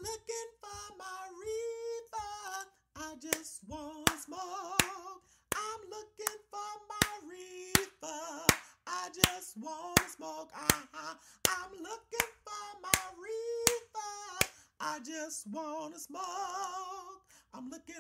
looking for my reefer. I just want to smoke. I'm looking for my reefer. I just want to smoke. I'm looking for my reefer. I just want to smoke. I'm looking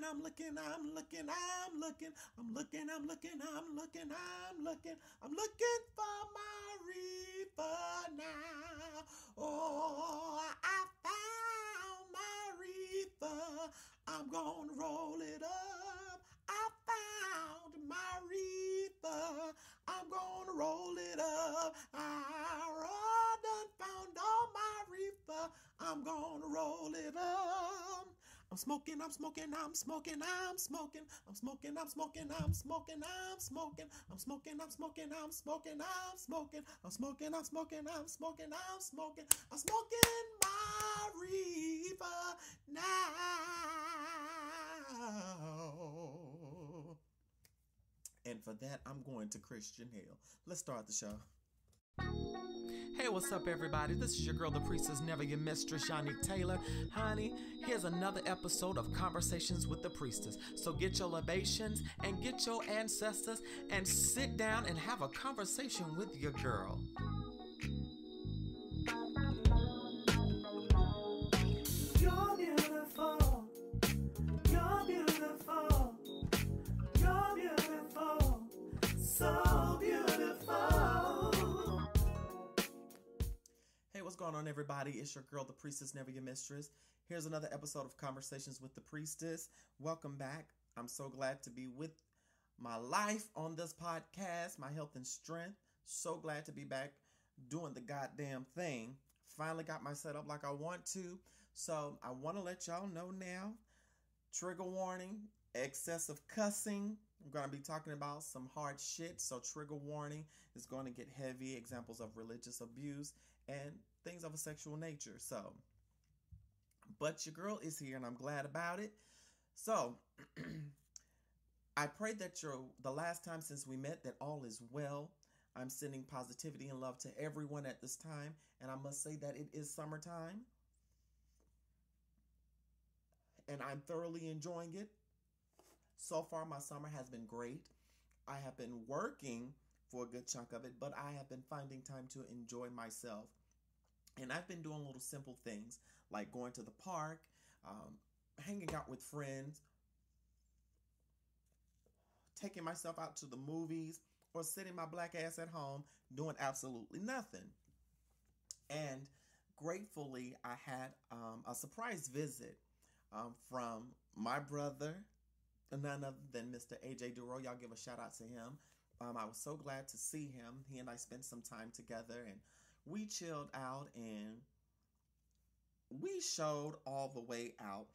for my reefer now. Oh, I found my reefer. I'm gonna roll it up. I found my reefer. I'm gonna roll it up. I done found all my reefer. I'm gonna roll it up. I'm smoking. I'm smoking. I'm smoking. I'm smoking. I'm smoking. I'm smoking. I'm smoking. I'm smoking. I'm smoking. I'm smoking. I'm smoking. I'm smoking. I'm smoking. I'm smoking. I'm smoking. I'm smoking. I'm smoking my reefer now. And for that, I'm going to Christian Hale. Let's start the show. Hey, what's up, everybody? This is your girl, the priestess, never your mistress, Yannick Taylor. Honey, here's another episode of Conversations with the Priestess. So get your libations and get your ancestors and sit down and have a conversation with your girl. You're beautiful. You're beautiful. You're beautiful. So beautiful. Hey, what's going on, everybody? It's your girl, the priestess, never your mistress. Here's another episode of Conversations with the Priestess. Welcome back. I'm so glad to be with my life on this podcast, my health and strength. So glad to be back doing the goddamn thing. Finally got my setup like I want to. So I want to let y'all know now, trigger warning, excessive cussing. I'm going to be talking about some hard shit. So trigger warning is going to get heavy. Examples of religious abuse and things of a sexual nature. So, but your girl is here and I'm glad about it. So, I pray that the last time since we met that all is well. I'm sending positivity and love to everyone at this time. And I must say that it is summertime. And I'm thoroughly enjoying it. So far, my summer has been great. I have been working for a good chunk of it, but I have been finding time to enjoy myself. And I've been doing little simple things like going to the park, hanging out with friends, taking myself out to the movies, or sitting my black ass at home doing absolutely nothing. And gratefully, I had a surprise visit from my brother, none other than Mr. AJ Duro. Y'all give a shout out to him. I was so glad to see him. He and I spent some time together and we chilled out and we showed all the way out.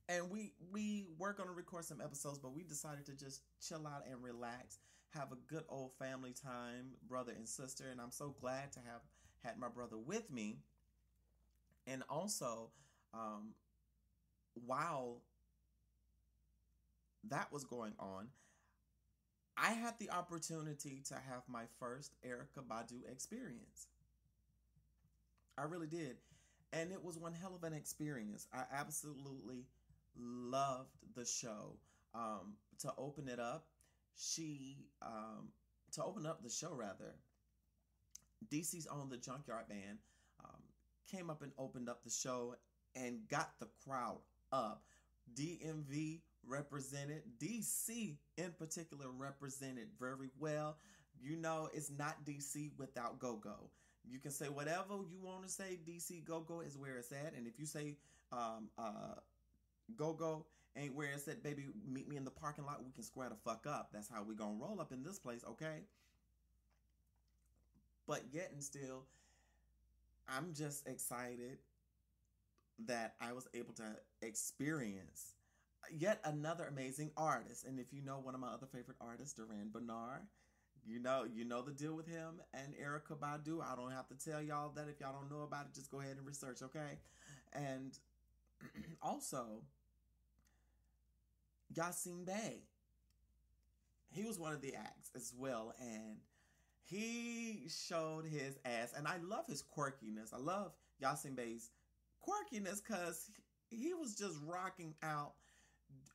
And we were going to record some episodes, but we decided to just chill out and relax, have a good old family time, brother and sister. And I'm so glad to have had my brother with me. And also, while that was going on, I had the opportunity to have my first Erykah Badu experience. I really did. And it was one hell of an experience. I absolutely loved the show. To open it up, to open up the show rather, DC's own The Junkyard Band came up and opened up the show and got the crowd up. DMV represented, DC in particular represented very well. You know, it's not DC without go-go. You can say whatever you want to say. DC go-go is where it's at. And if you say go-go ain't where it's at, baby, meet me in the parking lot. We can square the fuck up. That's how we gonna roll up in this place, okay? But yet and still, I'm just excited that I was able to experience yet another amazing artist. And if you know one of my other favorite artists, Duran Bernard, you know the deal with him and Erykah Badu. I don't have to tell y'all that. If y'all don't know about it, just go ahead and research, okay? And also, Yasin Bey. He was one of the acts as well, and he showed his ass. And I love his quirkiness. I love Yasin Bey's quirkiness because he was just rocking out,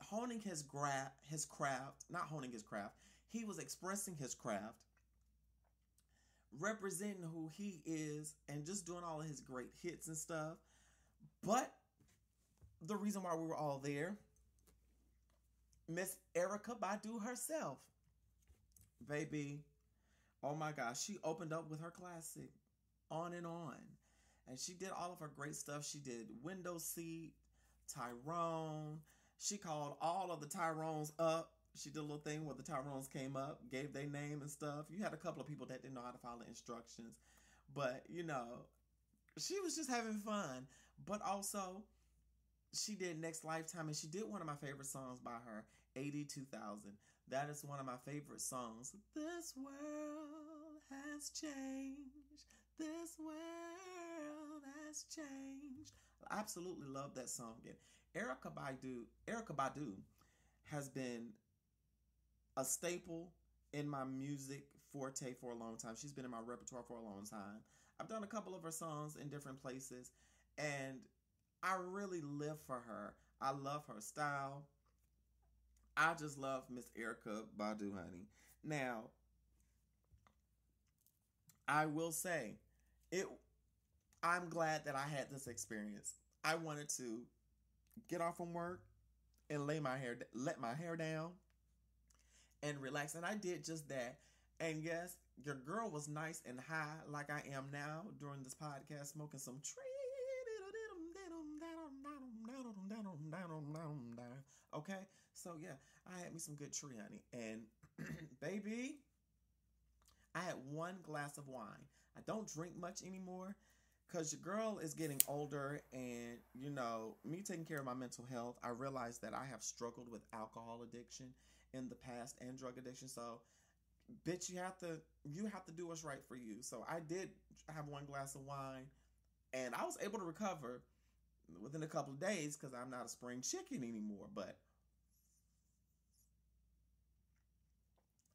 honing his craft, not honing his craft. He was expressing his craft, representing who he is, and just doing all of his great hits and stuff. But the reason why we were all there, Miss Erykah Badu herself, baby, oh my gosh, she opened up with her classic, On and On. And she did all of her great stuff. She did Window Seat, Tyrone. She called all of the Tyrones up. She did a little thing where the Tyrones came up, gave their name and stuff. You had a couple of people that didn't know how to follow instructions. But, you know, she was just having fun. But also, she did Next Lifetime, and she did one of my favorite songs by her, 82,000. That is one of my favorite songs. This world has changed. This world has changed. I absolutely love that song. And Erykah Badu has been a staple in my music forte for a long time. She's been in my repertoire for a long time. I've done a couple of her songs in different places, and I really live for her. I love her style. I just love Miss Erykah Badu, honey. Now, I will say, I'm glad that I had this experience. I wanted to get off from work and let my hair down and relax. And I did just that. And yes, your girl was nice and high like I am now during this podcast, smoking some tree. Okay, so yeah, I had me some good tree, honey. And baby, I had one glass of wine. I don't drink much anymore because your girl is getting older, and you know, me taking care of my mental health, I realized that I have struggled with alcohol addiction in the past and drug addiction. So bitch, you have to do what's right for you. So I did have one glass of wine, and I was able to recover within a couple of days because I'm not a spring chicken anymore. But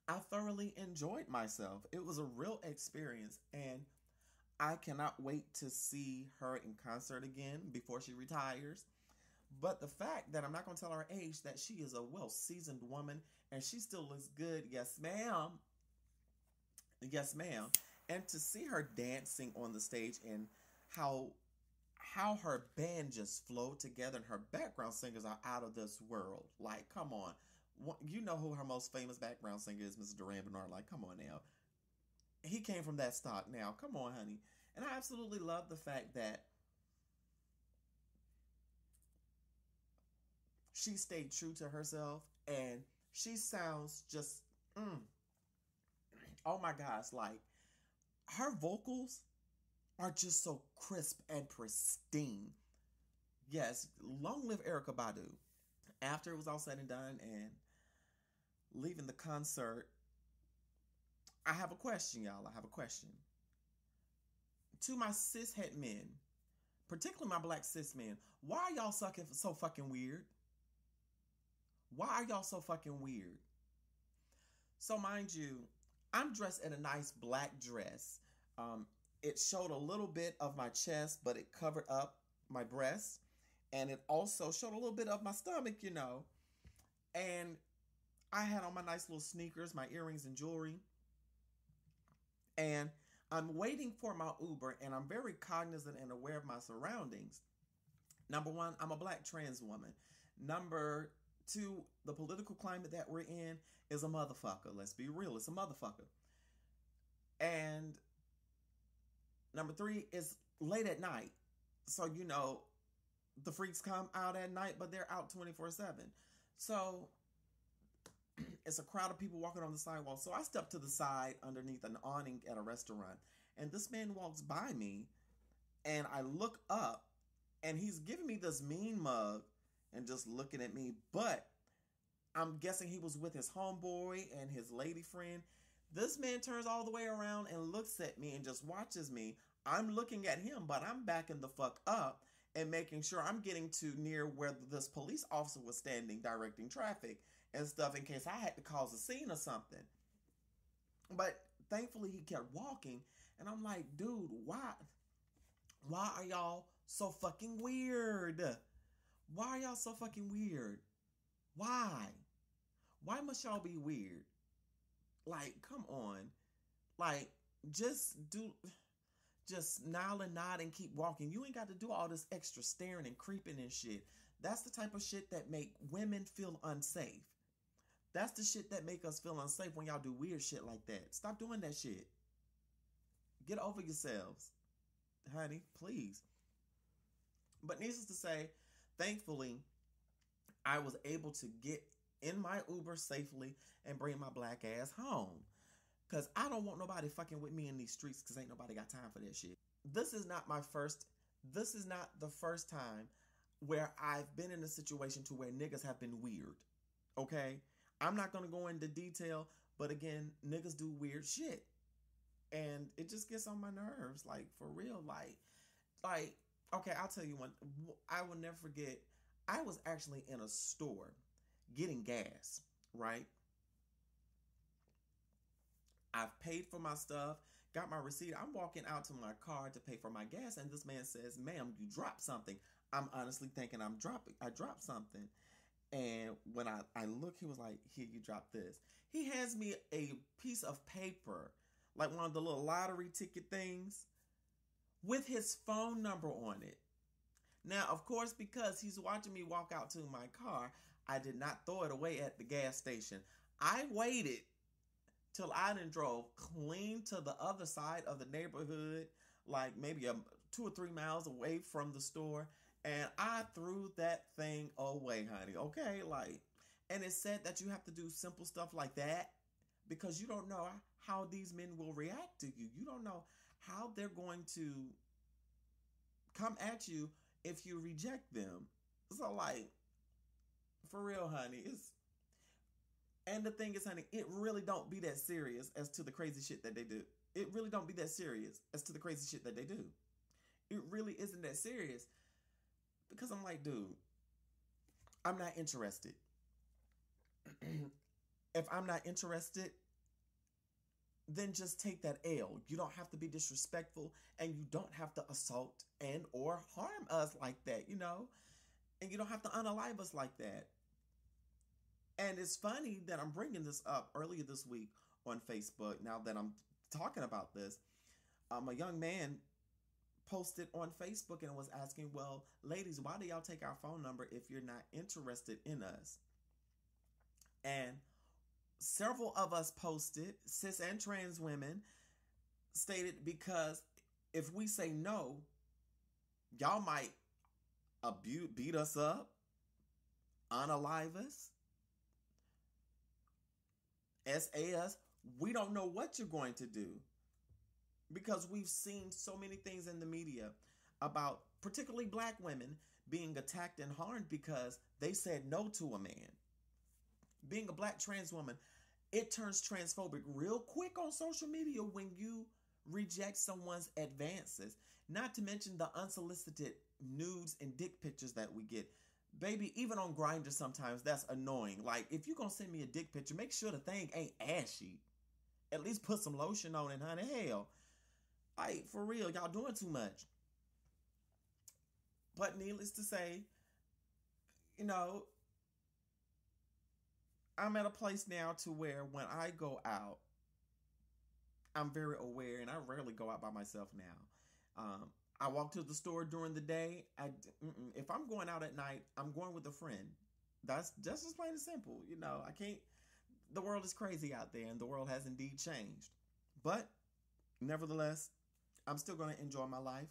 I thoroughly enjoyed myself. It was a real experience, and I cannot wait to see her in concert again before she retires. But the fact that I'm not going to tell her age, that she is a well-seasoned woman and she still looks good. Yes, ma'am. Yes, ma'am. And to see her dancing on the stage and how her band just flowed together, and her background singers are out of this world. Like, come on. You know who her most famous background singer is, Mr. Duran Bernard. Like, come on now. He came from that stock now. Come on, honey. And I absolutely love the fact that she stayed true to herself, and she sounds just, oh my gosh, like, her vocals are just so crisp and pristine. Yes, long live Erykah Badu. After it was all said and done and leaving the concert, I have a question, y'all. I have a question. To my cishet men, particularly my black cis men, why are y'all so fucking weird? Why are y'all so fucking weird? So mind you, I'm dressed in a nice black dress. It showed a little bit of my chest, but it covered up my breasts. And it also showed a little bit of my stomach, you know. And I had on my nice little sneakers, my earrings and jewelry. And I'm waiting for my Uber, and I'm very cognizant and aware of my surroundings. Number one, I'm a black trans woman. Number two, the political climate that we're in is a motherfucker. Let's be real, it's a motherfucker. And number three, is late at night. So, you know, the freaks come out at night, but they're out 24/7. So it's a crowd of people walking on the sidewalk. So I step to the side underneath an awning at a restaurant, and this man walks by me, and I look up, and he's giving me this mean mug and just looking at me. But I'm guessing he was with his homeboy and his lady friend. This man turns all the way around and looks at me and just watches me. I'm looking at him, but I'm backing the fuck up and making sure I'm getting to near where this police officer was standing, directing traffic and stuff, in case I had to cause a scene or something. But thankfully he kept walking, and I'm like, dude, why are y'all so fucking weird? Why are y'all so fucking weird? Why? Why must y'all be weird? Like, come on. Like, just smile and nod and keep walking. You ain't got to do all this extra staring and creeping and shit. That's the type of shit that make women feel unsafe. That's the shit that make us feel unsafe when y'all do weird shit like that. Stop doing that shit. Get over yourselves. Honey, please. But needless to say, thankfully, I was able to get in my Uber safely and bring my black ass home. Because I don't want nobody fucking with me in these streets because ain't nobody got time for that shit. This is not the first time where I've been in a situation to where niggas have been weird. Okay? I'm not going to go into detail, but again, niggas do weird shit. And it just gets on my nerves, like, for real. Like, okay, I'll tell you one. I will never forget. I was actually in a store getting gas, right? I've paid for my stuff, got my receipt. I'm walking out to my car to pay for my gas, and this man says, "Ma'am, you dropped something." I'm honestly thinking I dropped something. And when I look, he was like, "Here, you dropped this." He hands me a piece of paper, like one of the little lottery ticket things, with his phone number on it. Now, of course, because he's watching me walk out to my car, I did not throw it away at the gas station. I waited till I done drove clean to the other side of the neighborhood, like maybe 2 or 3 miles away from the store, and I threw that thing away, honey. Okay, like, and it's said that you have to do simple stuff like that because you don't know how these men will react to you. You don't know how they're going to come at you if you reject them. So, like, for real, honey, and the thing is, honey, it really don't be that serious as to the crazy shit that they do. It really don't be that serious as to the crazy shit that they do. It really isn't that serious. Because I'm like, dude, I'm not interested. If I'm not interested, then just take that L. You don't have to be disrespectful, and you don't have to assault and or harm us like that, you know? And you don't have to unalive us like that. And it's funny that I'm bringing this up earlier this week on Facebook. Now that I'm talking about this, a young man posted on Facebook and was asking, well, ladies, why do y'all take our phone number if you're not interested in us? And several of us posted, cis and trans women stated, because if we say no, y'all might beat us up, unalive us, SA us. We don't know what you're going to do, because we've seen so many things in the media about particularly black women being attacked and harmed because they said no to a man. Being a black trans woman, it turns transphobic real quick on social media when you reject someone's advances. Not to mention the unsolicited nudes and dick pictures that we get. Baby, even on Grindr sometimes that's annoying. Like, if you're going to send me a dick picture, make sure the thing ain't ashy. At least put some lotion on it, honey. Hell. Like, for real, y'all doing too much. But needless to say, you know, I'm at a place now to where when I go out, I'm very aware, and I rarely go out by myself now. I walk to the store during the day. If I'm going out at night, I'm going with a friend. That's just as plain and simple. You know, I can't. The world is crazy out there, and the world has indeed changed. But nevertheless, I'm still going to enjoy my life.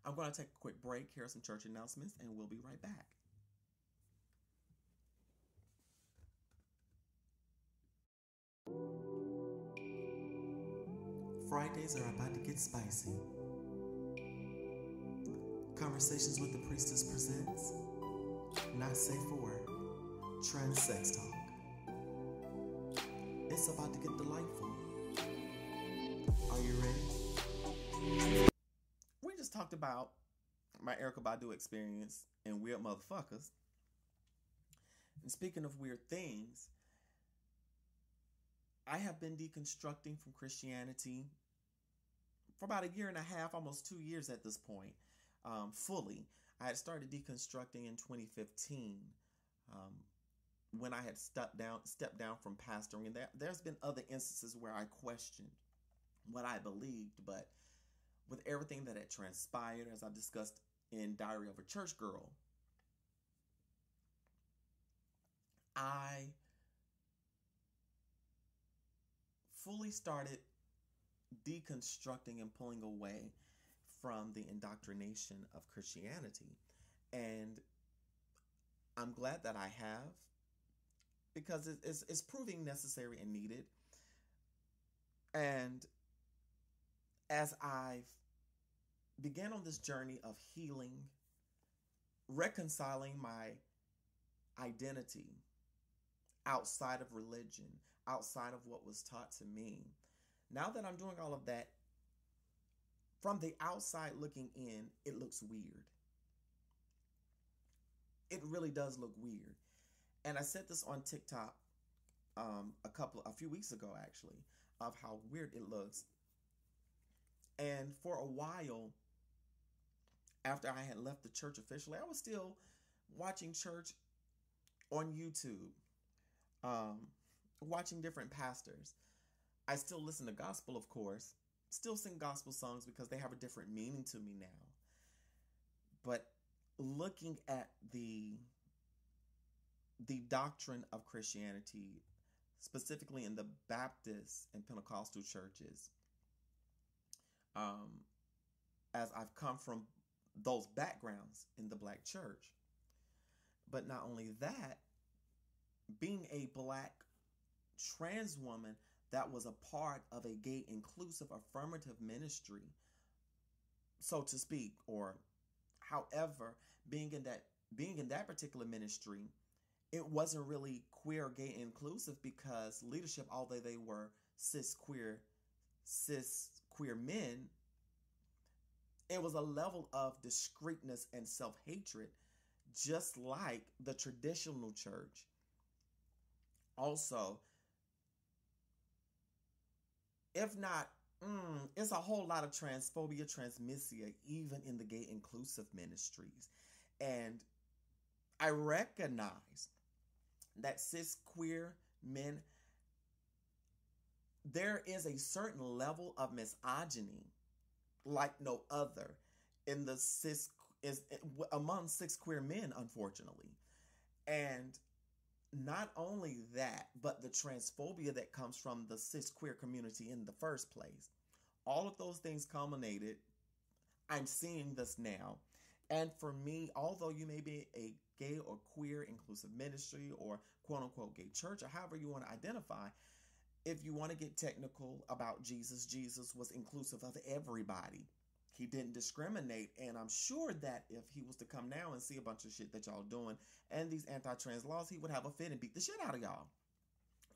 I'm going to take a quick break, hear some church announcements, and we'll be right back. Fridays are about to get spicy. Conversations with the Priestess presents Not Safe for Work, Trans Sex Talk. It's about to get delightful. Are you ready? We just talked about my Erykah Badu experience and weird motherfuckers. And speaking of weird things, I have been deconstructing from Christianity for about 1.5 years, almost 2 years at this point. fully. I had started deconstructing in 2015 um, when I had stepped down from pastoring. And there's been other instances where I questioned what I believed, but with everything that had transpired, as I discussed in Diary of a Church Girl, I fully started deconstructing and pulling away from the indoctrination of Christianity. And I'm glad that I have, because it's proving necessary and needed. And as I've began on this journey of healing, reconciling my identity outside of religion, outside of what was taught to me, now that I'm doing all of that, from the outside looking in, it looks weird. It really does look weird. And I said this on TikTok a few weeks ago, actually, of how weird it looks. And for a while, after I had left the church officially, I was still watching church on YouTube, watching different pastors. I still listen to gospel, of course, still sing gospel songs because they have a different meaning to me now. But looking at the doctrine of Christianity, specifically in the Baptist and Pentecostal churches, as I've come from those backgrounds in the Black church. But not only that, being a Black trans woman that was a part of a gay inclusive affirmative ministry, so to speak, or however, being in that particular ministry, it wasn't really queer, gay inclusive, because leadership, although they were cis queer men, it was a level of discreetness and self-hatred, just like the traditional church. Also, if not, it's a whole lot of transphobia, transmisia, even in the gay inclusive ministries. And I recognize that cis queer men, there is a certain level of misogyny like no other in the among cis queer men, unfortunately. And not only that, but the transphobia that comes from the cis queer community in the first place. All of those things culminated. I'm seeing this now. And for me, although you may be a gay or queer inclusive ministry or quote unquote gay church, or however you want to identify, if you want to get technical about Jesus, Jesus was inclusive of everybody. He didn't discriminate. And I'm sure that if he was to come now and see a bunch of shit that y'all doing and these anti-trans laws, he would have a fit and beat the shit out of y'all.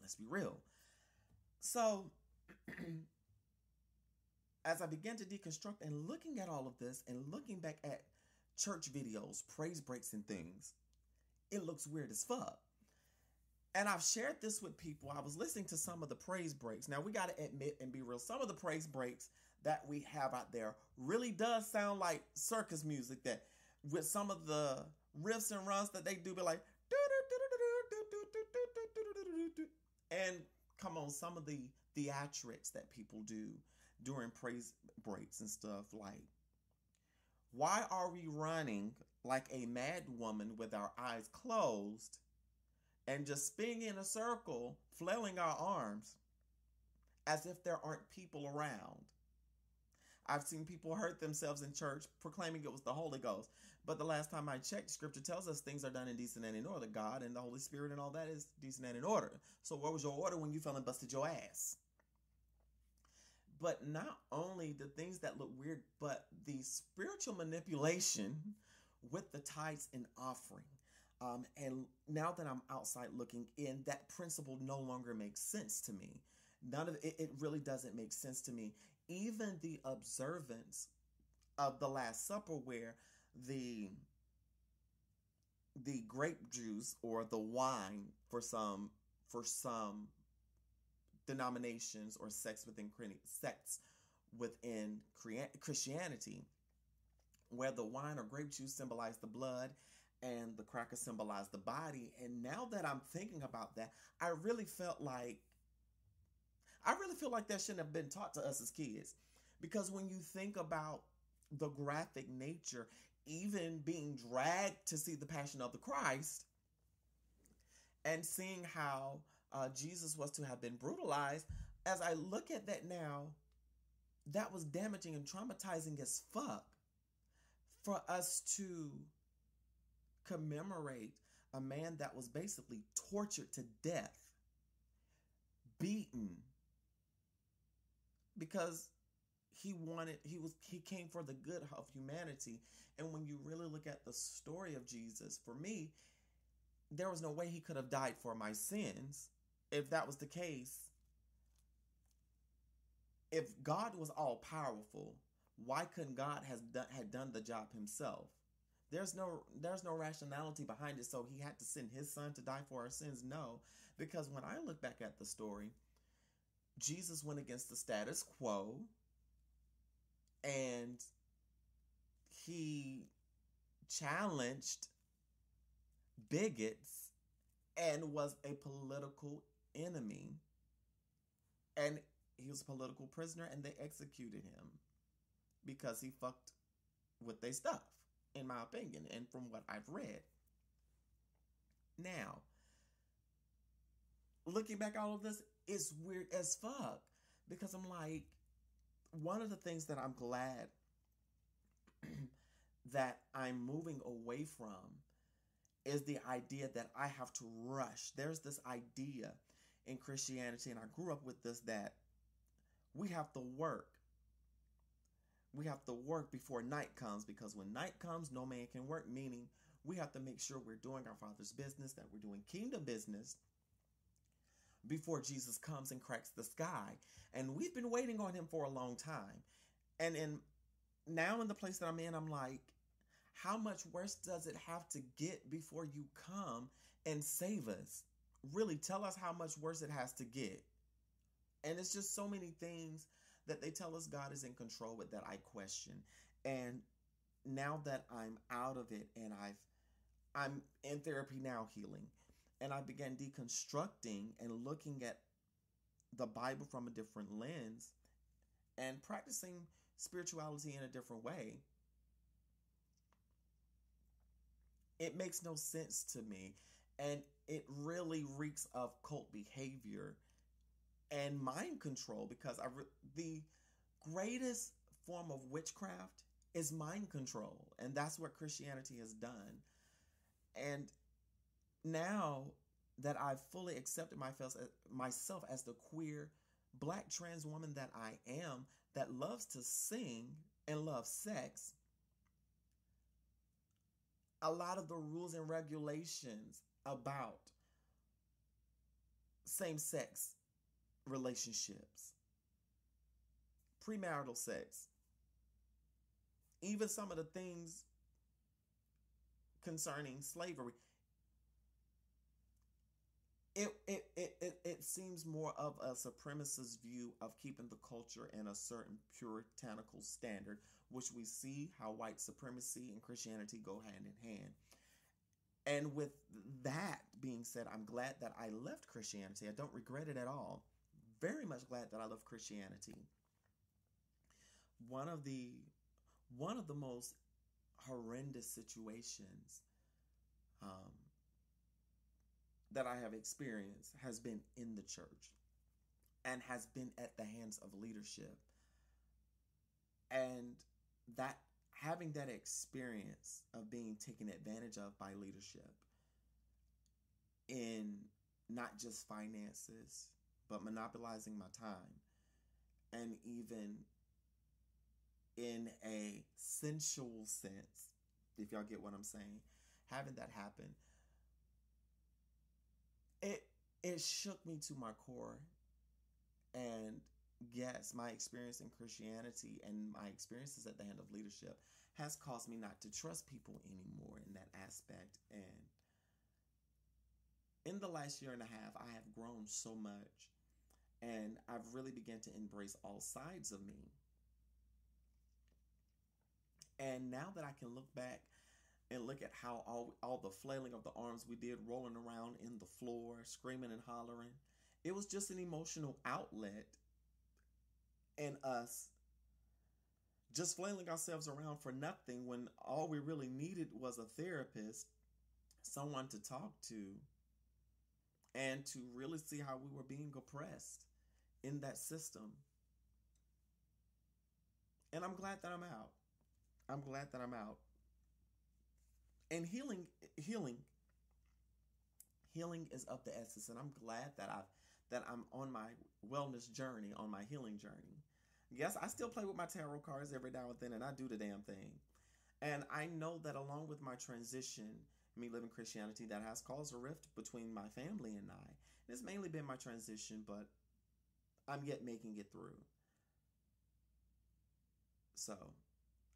Let's be real. So as I began to deconstruct and looking at all of this and looking back at church videos, praise breaks and things, it looks weird as fuck. And I've shared this with people. I was listening to some of the praise breaks. Now, we got to admit and be real. Some of the praise breaks that we have out there really does sound like circus music, that with some of the riffs and runs that they do, be like, and come on, some of the theatrics that people do during praise breaks and stuff, like, why are we running like a mad woman with our eyes closed and just spinning in a circle, flailing our arms as if there aren't people around? I've seen people hurt themselves in church proclaiming it was the Holy Ghost. But the last time I checked, Scripture tells us things are done in decent and in order. God and the Holy Spirit and all that is decent and in order. So where was your order when you fell and busted your ass? But not only the things that look weird, but the spiritual manipulation with the tithes and offering. And now that I'm outside looking in, that principle no longer makes sense to me. None of it, it really doesn't make sense to me. Even the observance of the Last Supper, where the grape juice or the wine for some denominations or sects within Christianity where the wine or grape juice symbolized the blood and the cracker symbolized the body. And now that I'm thinking about that, I really feel like that shouldn't have been taught to us as kids. Because when you think about the graphic nature, even being dragged to see the Passion of the Christ and seeing how Jesus was to have been brutalized, as I look at that now, that was damaging and traumatizing as fuck for us to commemorate a man that was basically tortured to death, beaten, because he came for the good of humanity. And when you really look at the story of Jesus, for me, there was no way he could have died for my sins. If that was the case, if God was all powerful, why couldn't God had done the job himself? There's no rationality behind it. So he had to send his son to die for our sins? No, because when I look back at the story, Jesus went against the status quo, and he challenged bigots and was a political enemy, and he was a political prisoner, and they executed him because he fucked with their stuff, in my opinion, and from what I've read. Now, looking back at all of this, it's weird as fuck, because I'm like, one of the things that I'm glad that I'm moving away from is the idea that I have to rush. There's this idea in Christianity, and I grew up with this, that we have to work. We have to work before night comes, because when night comes, no man can work, meaning we have to make sure we're doing our Father's business, that we're doing kingdom business before Jesus comes and cracks the sky. And we've been waiting on him for a long time. And now in the place that I'm in, I'm like, how much worse does it have to get before you come and save us? Really, tell us how much worse it has to get. And it's just so many things that they tell us God is in control with that I question. And now that I'm out of it, and I'm in therapy now, healing, and I began deconstructing and looking at the Bible from a different lens and practicing spirituality in a different way, it makes no sense to me. And it really reeks of cult behavior and mind control, because the greatest form of witchcraft is mind control. And that's what Christianity has done. And now that I've fully accepted myself as the queer Black trans woman that I am, that loves to sing and loves sex, a lot of the rules and regulations about same-sex relationships, premarital sex, even some of the things concerning slavery, it seems more of a supremacist view of keeping the culture in a certain puritanical standard, which we see how white supremacy and Christianity go hand in hand. And with that being said, I'm glad that I left Christianity. I don't regret it at all. Very much glad that I left Christianity. One of the most horrendous situations that I have experienced has been in the church, and has been at the hands of leadership. And that, having that experience of being taken advantage of by leadership in not just finances, but monopolizing my time, and even in a sensual sense, if y'all get what I'm saying, having that happen, it shook me to my core. And yes, my experience in Christianity and my experiences at the hand of leadership has caused me not to trust people anymore in that aspect. And in the last year and a half, I have grown so much, and I've really begun to embrace all sides of me. And now that I can look back and look at how all the flailing of the arms we did, rolling around in the floor, screaming and hollering, it was just an emotional outlet, and us just flailing ourselves around for nothing when all we really needed was a therapist, someone to talk to, and to really see how we were being oppressed in that system. And I'm glad that I'm out. I'm glad that I'm out. And healing is of the essence, and I'm glad that I'm on my wellness journey, on my healing journey. Yes, I still play with my tarot cards every now and then, and I do the damn thing. And I know that along with my transition, me living Christianity, that has caused a rift between my family and I. It's mainly been my transition, but I'm yet making it through. So,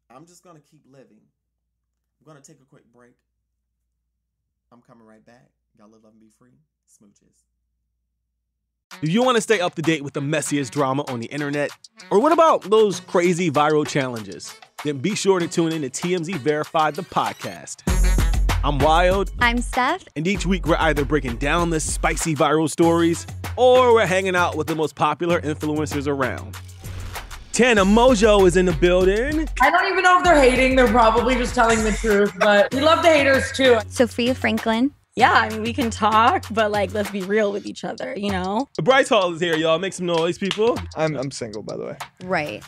I'm just going to keep living. I'm going to take a quick break. I'm coming right back. Y'all live, love, and be free. Smooches. Do you want to stay up to date with the messiest drama on the internet? Or what about those crazy viral challenges? Then be sure to tune in to TMZ Verified, the podcast. I'm Wild. I'm Steph. And each week we're either breaking down the spicy viral stories or we're hanging out with the most popular influencers around. Tana Mojo is in the building. I don't even know if they're hating. They're probably just telling the truth, but we love the haters too. Sophia Franklin. Yeah, I mean, we can talk, but like, let's be real with each other, you know? Bryce Hall is here, y'all. Make some noise, people. I'm single, by the way. Right.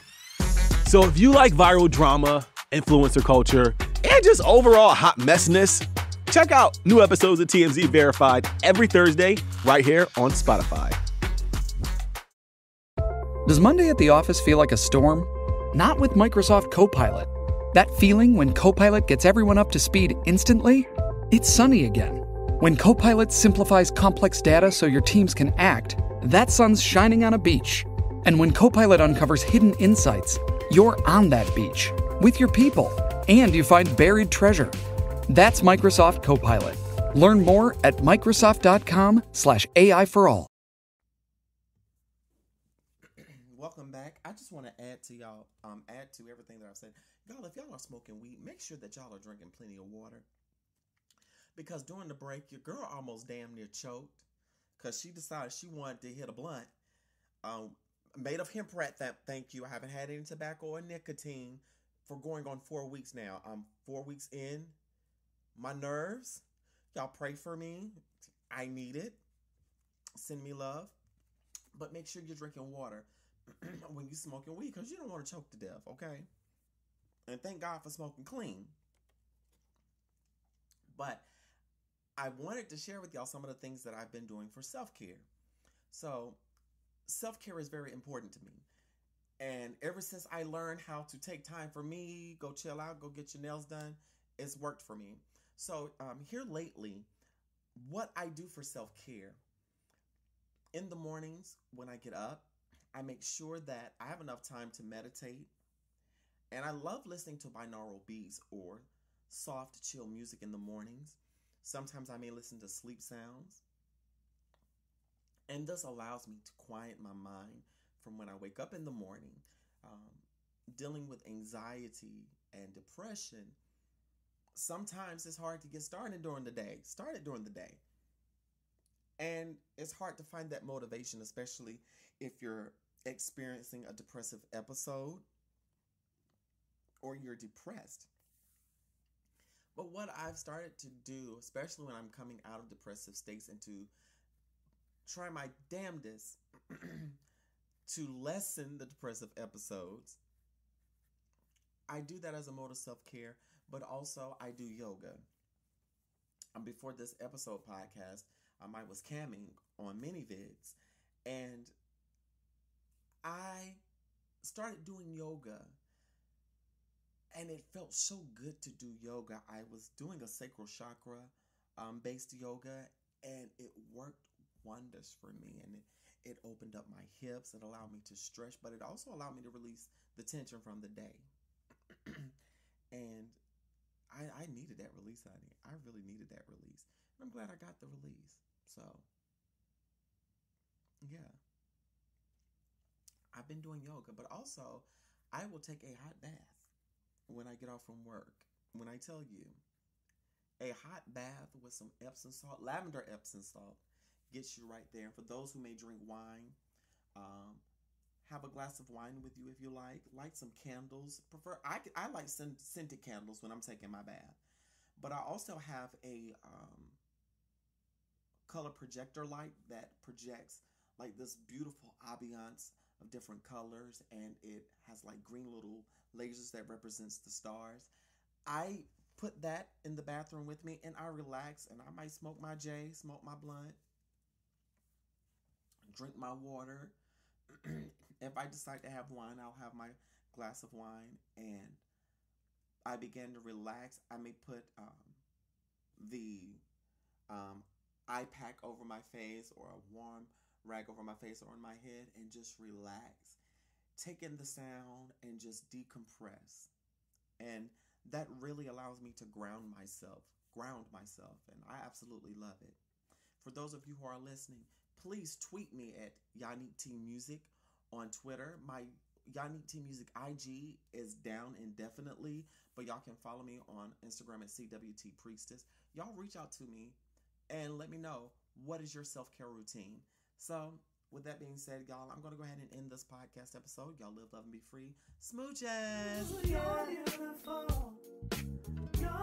So if you like viral drama, influencer culture, and just overall hot messiness, check out new episodes of TMZ Verified every Thursday right here on Spotify. Does Monday at the office feel like a storm? Not with Microsoft Copilot. That feeling when Copilot gets everyone up to speed instantly? It's sunny again. When Copilot simplifies complex data so your teams can act, that sun's shining on a beach. And when Copilot uncovers hidden insights, you're on that beach with your people, and you find buried treasure. That's Microsoft Copilot. Learn more at Microsoft.com/AI for all. Welcome back. I just want to add to y'all, add to everything that I've said. Y'all, if y'all are smoking weed, make sure that y'all are drinking plenty of water. Because during the break, your girl almost damn near choked because she decided she wanted to hit a blunt. Made of hemp rat, thank you. I haven't had any tobacco or nicotine for going on 4 weeks now. I'm 4 weeks in. My nerves, y'all pray for me. I need it. Send me love. But make sure you're drinking water when you're smoking weed because you don't want to choke to death, okay? And thank God for smoking clean. But I wanted to share with y'all some of the things that I've been doing for self-care. So, self-care is very important to me. And ever since I learned how to take time for me, go chill out, go get your nails done, it's worked for me. So, here lately, what I do for self-care, in the mornings when I get up, I make sure that I have enough time to meditate. And I love listening to binaural beats or soft, chill music in the mornings. Sometimes I may listen to sleep sounds. And this allows me to quiet my mind from when I wake up in the morning. Dealing with anxiety and depression, sometimes it's hard to get started during the day. And it's hard to find that motivation, especially if you're experiencing a depressive episode or you're depressed. But what I've started to do, especially when I'm coming out of depressive states, and to try my damnedest to lessen the depressive episodes, I do that as a mode of self-care, but also I do yoga. Before this episode podcast, I was camming on ManyVids, and I started doing yoga. And it felt so good to do yoga. I was doing a sacral chakra based yoga, and it worked wonders for me. And it opened up my hips. It allowed me to stretch, but it also allowed me to release the tension from the day. And I needed that release, honey. I really needed that release. And I'm glad I got the release. So, yeah. I've been doing yoga, but also I will take a hot bath. when I get off from work. When I tell you, a hot bath with some Epsom salt, lavender Epsom salt, gets you right there. For those who may drink wine, have a glass of wine with you if you like. Light some candles. I like scented candles when I'm taking my bath. But I also have a color projector light that projects like this beautiful ambiance of different colors, and it has like green little lasers that represents the stars. I put that in the bathroom with me, and I relax, and I might smoke my J, smoke my blunt, drink my water. If I decide to have wine, I'll have my glass of wine, and I begin to relax. I may put the eye pack over my face, or a warm rag over my face or on my head, and just relax. Take in the sound and just decompress. And that really allows me to ground myself, and I absolutely love it. For those of you who are listening, please tweet me at Yannick T Music on Twitter. My Yannick T Music IG is down indefinitely, but y'all can follow me on Instagram at CWT Priestess. Y'all reach out to me and let me know, what is your self-care routine? So with that being said, y'all, I'm going to go ahead and end this podcast episode. Y'all live, love, and be free. Smooches! You're beautiful. You're